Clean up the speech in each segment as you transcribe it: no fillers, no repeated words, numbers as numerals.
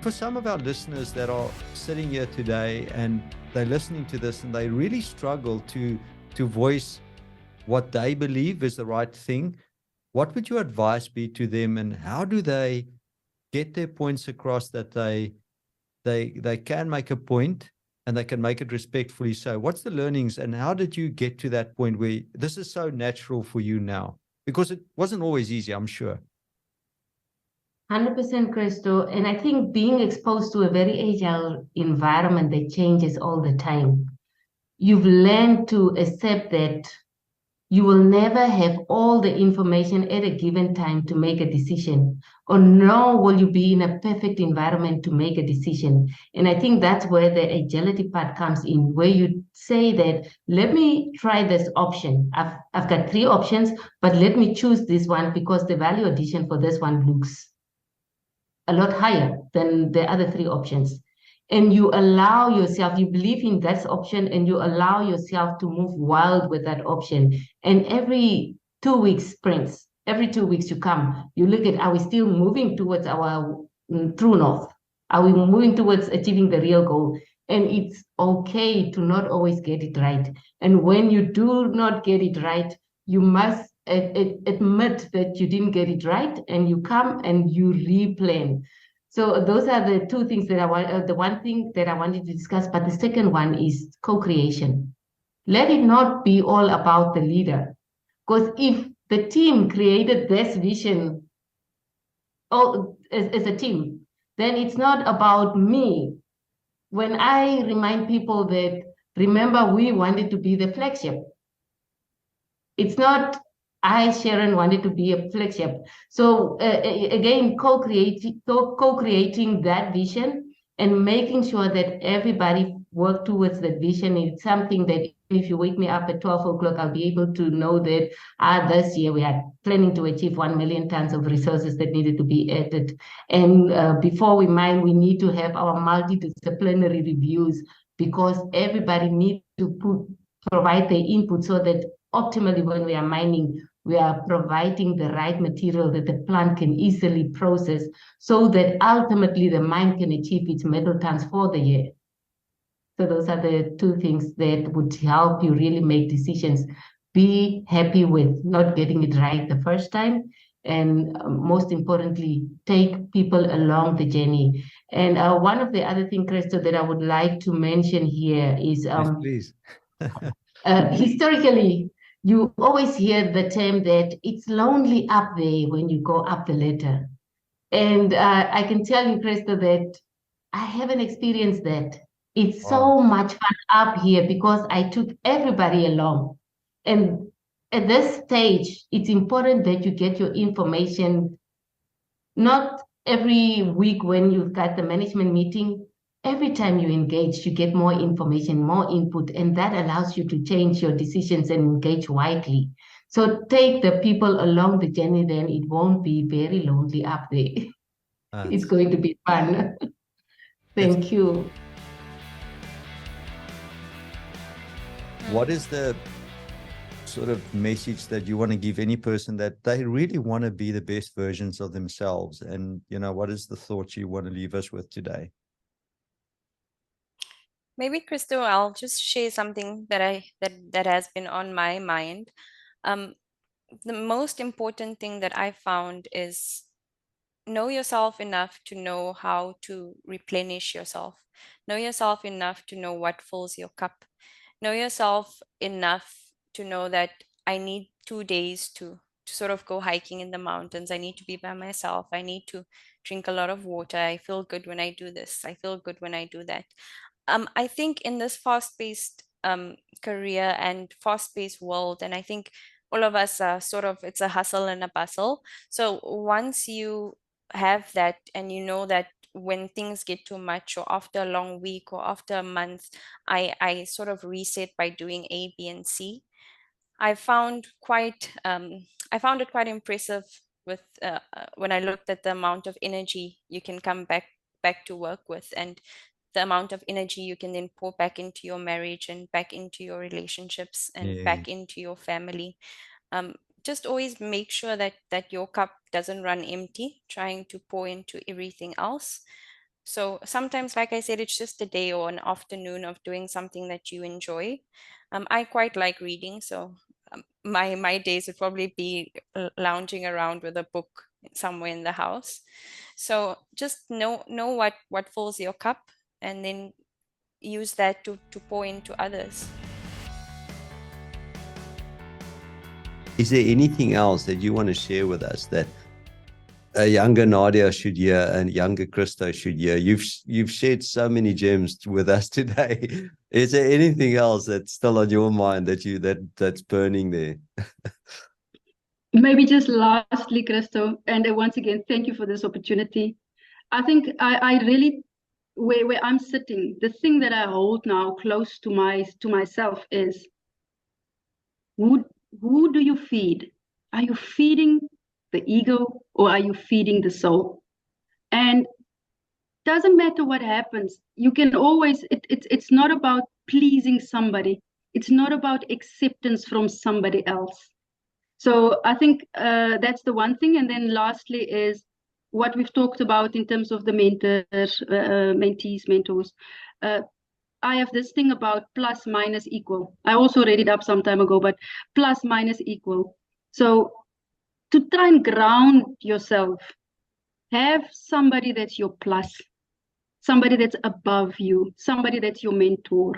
for some of our listeners that are sitting here today and they're listening to this and they really struggle to voice what they believe is the right thing, what would your advice be to them, and how do they get their points across that they can make a point and they can make it respectfully? So what's the learnings, and how did you get to that point where this is so natural for you now? Because it wasn't always easy, I'm sure. 100% Christo. And I think being exposed to a very agile environment that changes all the time, you've learned to accept that you will never have all the information at a given time to make a decision, or nor will you be in a perfect environment to make a decision. And I think that's where the agility part comes in, where you say that, let me try this option. I've got 3 options, but let me choose this one because the value addition for this one looks a lot higher than the other 3 options. And you allow yourself, you believe in that option, and you allow yourself to move wild with that option. And every 2 weeks sprints, every 2 weeks you come, you look at, are we still moving towards our true north? Are we moving towards achieving the real goal? And it's okay to not always get it right. And when you do not get it right, you must admit that you didn't get it right, and you come and you replan. So those are the 2 things that I want. The one thing that I wanted to discuss, but the second one is co-creation. Let it not be all about the leader, because if the team created this vision all as a team, then it's not about me. When I remind people that, remember, we wanted to be the flagship. It's not I, Sharon, wanted to be a flagship. So again, co-creating that vision and making sure that everybody work towards that vision is something that if you wake me up at 12 o'clock, I'll be able to know that this year we are planning to achieve 1 million tons of resources that needed to be added. And before we mine, we need to have our multidisciplinary reviews, because everybody needs to provide their input so that optimally when we are mining, we are providing the right material that the plant can easily process, so that ultimately the mine can achieve its metal tons for the year. So those are the 2 things that would help you really make decisions. Be happy with not getting it right the first time, and most importantly, take people along the journey. And one of the other things, Christo, that I would like to mention here is Please. historically, you always hear the term that it's lonely up there when you go up the ladder. And I can tell you, Christo, that I haven't experienced that. It's so much fun up here because I took everybody along. And at this stage, it's important that you get your information not every week when you've got the management meeting. Every time you engage, you get more information, more input, and that allows you to change your decisions and engage widely. So take the people along the journey, then it won't be very lonely up there. It's going to be fun. Thank you. What is the sort of message that you want to give any person that they really want to be the best versions of themselves? And, what is the thought you want to leave us with today? Maybe, Christo, I'll just share something that has been on my mind. The most important thing that I found is know yourself enough to know how to replenish yourself. Know yourself enough to know what fills your cup. Know yourself enough to know that I need 2 days to sort of go hiking in the mountains. I need to be by myself. I need to drink a lot of water. I feel good when I do this. I feel good when I do that. I think in this fast-paced career and fast-paced world, and I think all of us are sort of, it's a hustle and a bustle. So once you have that and you know that when things get too much, or after a long week or after a month, I sort of reset by doing A, B, and C. I found it quite impressive with when I looked at the amount of energy you can come back to work with, and the amount of energy you can then pour back into your marriage and back into your relationships and back into your family. Just always make sure that your cup doesn't run empty, trying to pour into everything else. So sometimes, like I said, it's just a day or an afternoon of doing something that you enjoy. I quite like reading, so my days would probably be lounging around with a book somewhere in the house. So just know what fills your cup, and then use that to pour into others. Is there anything else that you want to share with us that a younger Nadia should hear and younger Christo should hear? You've shared so many gems with us today. Is there anything else that's still on your mind that's burning there? Maybe just lastly, Christo, and once again, thank you for this opportunity. I think I really, where I'm sitting, the thing that I hold now close to myself is, who do you feed? Are you feeding the ego or are you feeding the soul? And doesn't matter what happens, you can always, it's not about pleasing somebody. It's not about acceptance from somebody else. So I think that's the one thing. And then lastly is what we've talked about in terms of the mentors, mentees, mentors. I have this thing about plus minus equal. I also read it up some time ago, but plus minus equal. So to try and ground yourself, have somebody that's your plus, somebody that's above you, somebody that's your mentor.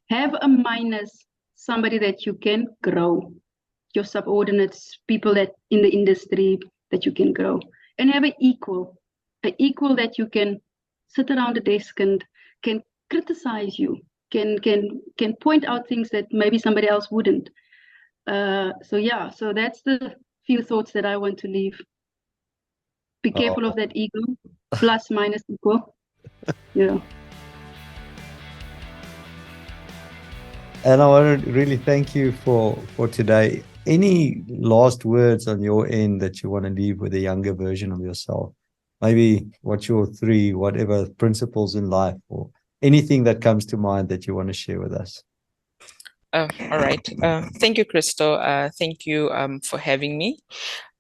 Have a minus, somebody that you can grow, your subordinates, people that in the industry that you can grow, and have an equal that you can sit around the desk and can criticize you, can point out things that maybe somebody else wouldn't. So that's the few thoughts that I want to leave. Be careful of that ego, plus minus equal. Yeah. And I want to really thank you for today. Any last words on your end that you want to leave with a younger version of yourself? Maybe what's your three, whatever principles in life, or anything that comes to mind that you want to share with us? All right. Thank you, Christo. Thank you for having me.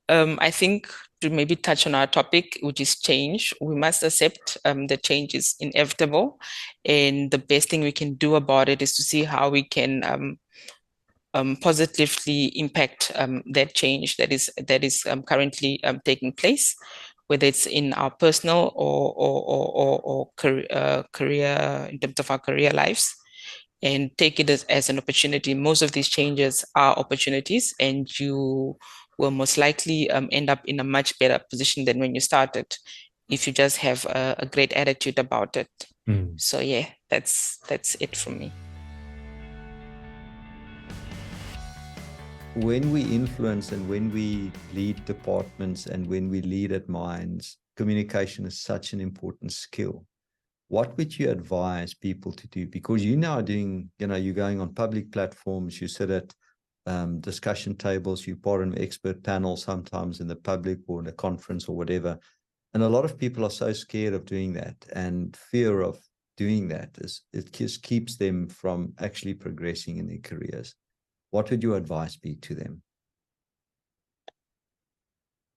I think to maybe touch on our topic, which is change, we must accept that change is inevitable. And the best thing we can do about it is to see how we can positively impact that change that is currently taking place, whether it's in our personal or career, in terms of our career lives, and take it as an opportunity. Most of these changes are opportunities, and you will most likely end up in a much better position than when you started, if you just have a great attitude about it. So yeah, that's it from me. When we influence and when we lead departments and when we lead at mines, communication is such an important skill. What would you advise people to do? Because you're now doing, you're going on public platforms, you sit at discussion tables, you're part of an expert panel sometimes in the public or in a conference or whatever. And a lot of people are so scared of doing that, and fear of doing that it just keeps them from actually progressing in their careers. What would your advice be to them?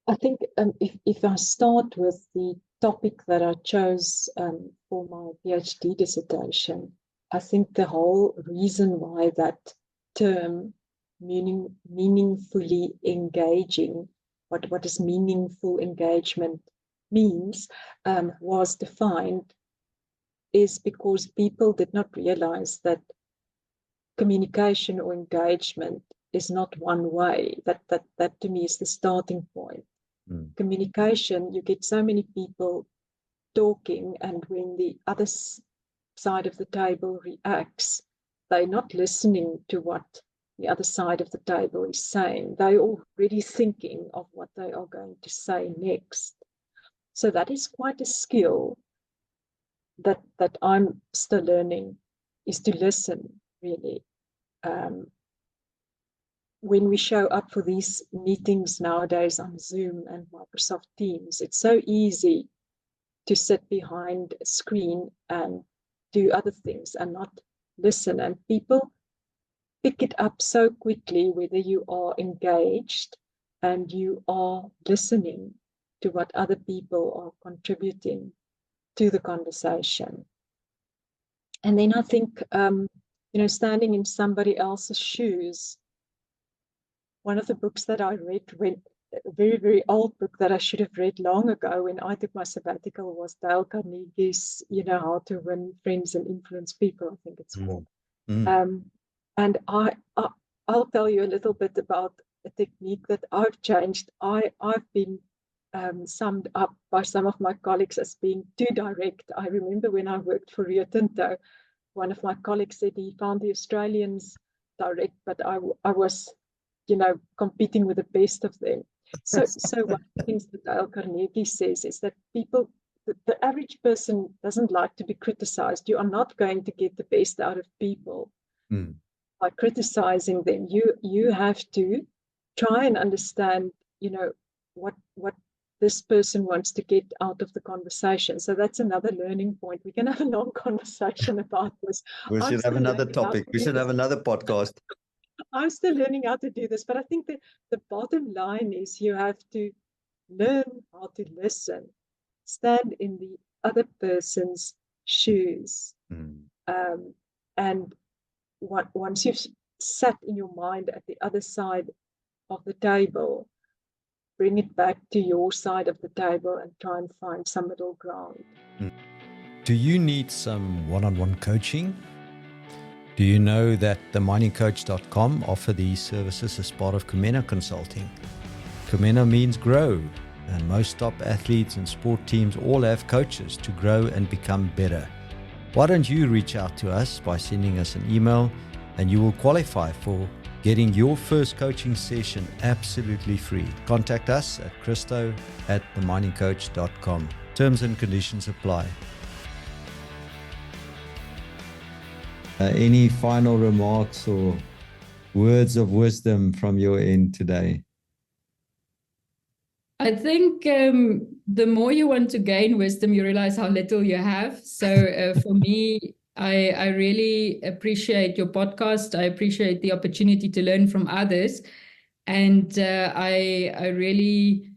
I think if I start with the topic that I chose for my PhD dissertation, I think the whole reason why that term, meaningfully engaging, what is meaningful engagement means, was defined, is because people did not realize that communication or engagement is not one way. That to me is the starting point. Communication, you get so many people talking, and when the other side of the table reacts, they're not listening to what the other side of the table is saying. They're already thinking of what they are going to say next. So that is quite a skill that I'm still learning, is to listen, really. When we show up for these meetings nowadays on Zoom and Microsoft Teams, it's so easy to sit behind a screen and do other things and not listen. And people pick it up so quickly, whether you are engaged and you are listening to what other people are contributing. to the conversation. And then I think, standing in somebody else's shoes, one of the books that I read, a very, very old book that I should have read long ago when I took my sabbatical, was Dale Carnegie's, How to Win Friends and Influence People, I think it's called. And I'll tell you a little bit about a technique that I've changed. I've been summed up by some of my colleagues as being too direct. I remember when I worked for Rio Tinto, one of my colleagues said he found the Australians direct, but I was, competing with the best of them. So one of the things that Dale Carnegie says is that people, the average person doesn't like to be criticized. You are not going to get the best out of people by criticizing them. You have to try and understand, what this person wants to get out of the conversation. So that's another learning point. We can have a long conversation about this. We should have another topic. We should have another podcast. I'm still learning how to do this, but I think that the bottom line is you have to learn how to listen, stand in the other person's shoes. And once you've sat in your mind at the other side of the table, bring it back to your side of the table and try and find some middle ground. Do you need some one-on-one coaching? Do you know that theminingcoach.com offer these services as part of Kumeno Consulting? Kumeno means grow, and most top athletes and sport teams all have coaches to grow and become better. Why don't you reach out to us by sending us an email, and you will qualify for getting your first coaching session absolutely free. Contact us at Christo@theminingcoach.com. Terms and conditions apply. Any final remarks or words of wisdom from your end today? I think the more you want to gain wisdom, you realize how little you have. So for me, I really appreciate your podcast. I appreciate the opportunity to learn from others. And I really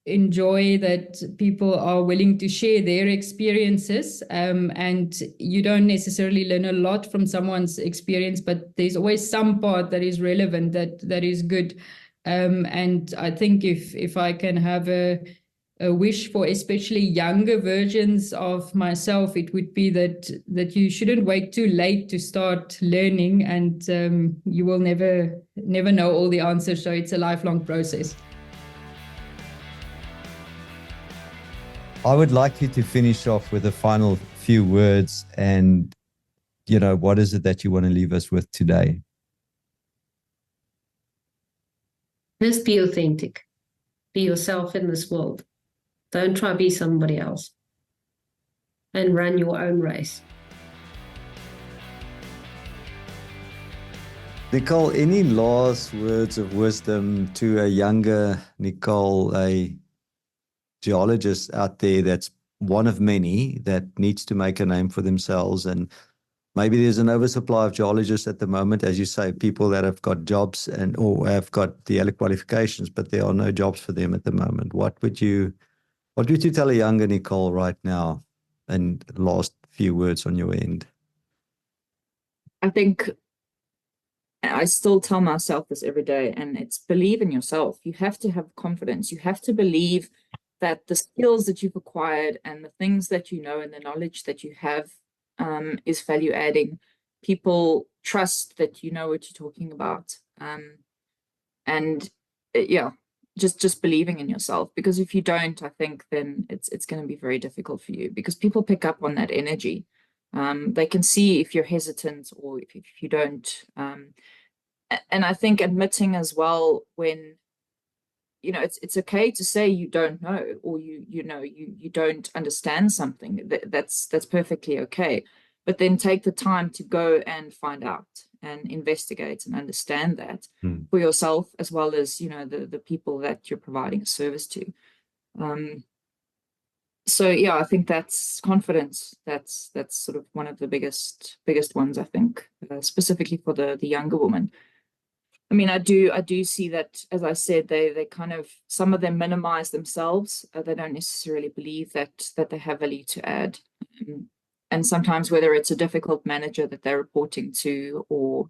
enjoy that people are willing to share their experiences. And you don't necessarily learn a lot from someone's experience, but there's always some part that is relevant, that is good. And I think if I can have a wish for especially younger versions of myself, it would be that you shouldn't wait too late to start learning, and you will never know all the answers. So it's a lifelong process. I would like you to finish off with a final few words, and what is it that you want to leave us with today? Just be authentic. Be yourself in this world. Don't try to be somebody else. And run your own race. Nicole, any last words of wisdom to a younger Nicole, a geologist out there that's one of many that needs to make a name for themselves? And maybe there's an oversupply of geologists at the moment, as you say, people that have got jobs or have got the other qualifications, but there are no jobs for them at the moment. What would you tell a younger Nicole right now? And last few words on your end. I think I still tell myself this every day, and it's believe in yourself. You have to have confidence. You have to believe that the skills that you've acquired and the things that you know and the knowledge that you have is value adding. People trust that you know what you're talking about. Just believing in yourself, because if you don't, I think then it's going to be very difficult for you, because people pick up on that energy. They can see if you're hesitant or if you don't. And I think admitting as well when, it's okay to say you don't know, or you don't understand something. That's perfectly okay. But then take the time to go and find out and investigate and understand that for yourself, as well as the people that you're providing a service to. So yeah, I think that's confidence. That's sort of one of the biggest ones, I think, specifically for the younger woman. I mean, I do see that, as I said, they kind of, some of them minimize themselves. They don't necessarily believe that they have value to add. And sometimes, whether it's a difficult manager that they're reporting to, or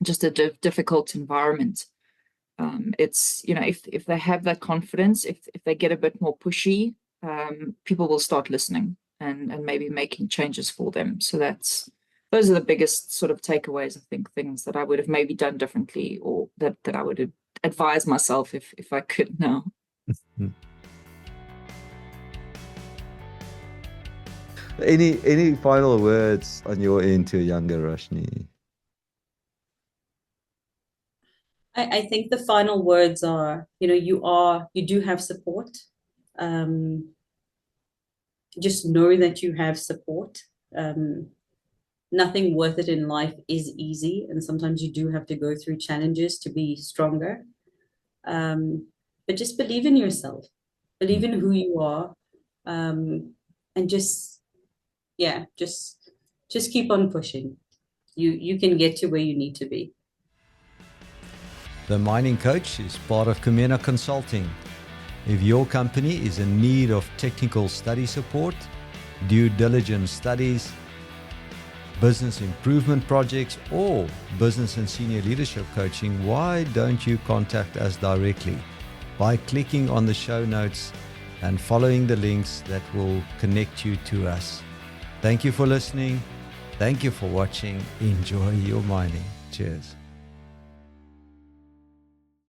just a difficult environment, it's, you know, if they have that confidence, if they get a bit more pushy, people will start listening and maybe making changes for them. So those are the biggest sort of takeaways, I think, things that I would have maybe done differently, or that I would advise myself if I could now. Any final words on your end to a younger Roshni? I think the final words are, you know, you do have support. Just know that you have support. Nothing worth it in life is easy, and sometimes you do have to go through challenges to be stronger. But just believe in yourself, believe in who you are, and just keep on pushing. You can get to where you need to be. The Mining Coach is part of Camena Consulting. If your company is in need of technical study support, due diligence studies, business improvement projects, or business and senior leadership coaching, why don't you contact us directly by clicking on the show notes and following the links that will connect you to us. Thank you for listening. Thank you for watching. Enjoy your mining. Cheers.